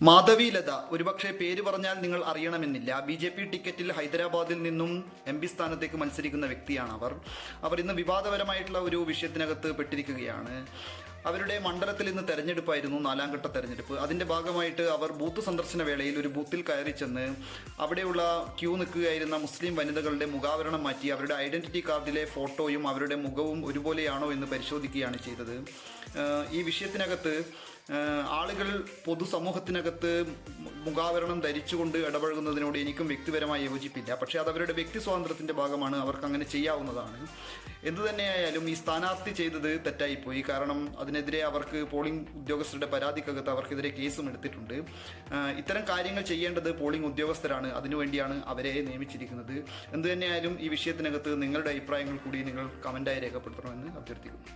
മാധവി ലത ഒരുപക്ഷെ പേര് പറഞ്ഞാൽ നിങ്ങൾ അറിയണമെന്നില്ല. BJP ടിക്കറ്റിൽ ഹൈദരാബാദിൽ നിന്നും MP സ്ഥാനത്തേക്ക് മത്സരിക്കുന്ന വ്യക്തിയാണ് അവർ ഇന്ന് വിവാദപരമായിട്ടുള്ള ഒരു വിഷയത്തിനകത്ത് പെട്ടിരിക്കുകയാണ്. അവരുടെ മണ്ഡലത്തിൽ ഇന്ന് തെരഞ്ഞെടുപ്പായിരുന്നു, 4ാം ഘട്ട തെരഞ്ഞെടുപ്പ്. അതിന്റെ ഭാഗമായിട്ട് അവർ ബൂത്ത് സന്ദർശന വേളയിൽ ഒരു ബൂത്തിൽ കയറി ചെന്ന് അവിടെയുള്ള ക്യൂ നിൽക്കുകയായിരുന്ന മുസ്ലിം വനിതകളുടെ മുഖാവരണം മാറ്റി അവരുടെ ഐഡന്റിറ്റി കാർഡിലെ ഫോട്ടോയും അവരുടെ മുഖവും ഒരുപോലെയാണോ എന്ന് പരിശോധിക്കുകയാണ് ചെയ്തത്. ഈ വിഷയത്തിനകത്ത് ആളുകൾ പൊതുസമൂഹത്തിനകത്ത് മുഖാവരണം ധരിച്ചുകൊണ്ട് ഇടപഴകുന്നതിനോട് എനിക്കും വ്യക്തിപരമായി യോജിപ്പില്ല. പക്ഷേ അത് അവരുടെ വ്യക്തി സ്വാതന്ത്ര്യത്തിൻ്റെ ഭാഗമാണ്, അവർക്ക് അങ്ങനെ ചെയ്യാവുന്നതാണ്. എന്തു തന്നെയായാലും ഈ സ്ഥാനാർത്ഥി ചെയ്തത് തെറ്റായിപ്പോയി. കാരണം അതിനെതിരെ അവർക്ക് പോളിംഗ് ഉദ്യോഗസ്ഥരുടെ പരാതിക്കകത്ത് അവർക്കെതിരെ കേസും എടുത്തിട്ടുണ്ട്. ഇത്തരം കാര്യങ്ങൾ ചെയ്യേണ്ടത് പോളിംഗ് ഉദ്യോഗസ്ഥരാണ്, അതിനുവേണ്ടിയാണ് അവരെ നിയമിച്ചിരിക്കുന്നത്. എന്തു തന്നെയായാലും ഈ വിഷയത്തിനകത്ത് നിങ്ങളുടെ അഭിപ്രായങ്ങൾ കൂടി നിങ്ങൾ കമൻറ്റായി രേഖപ്പെടുത്തണമെന്ന് അഭ്യർത്ഥിക്കുന്നു.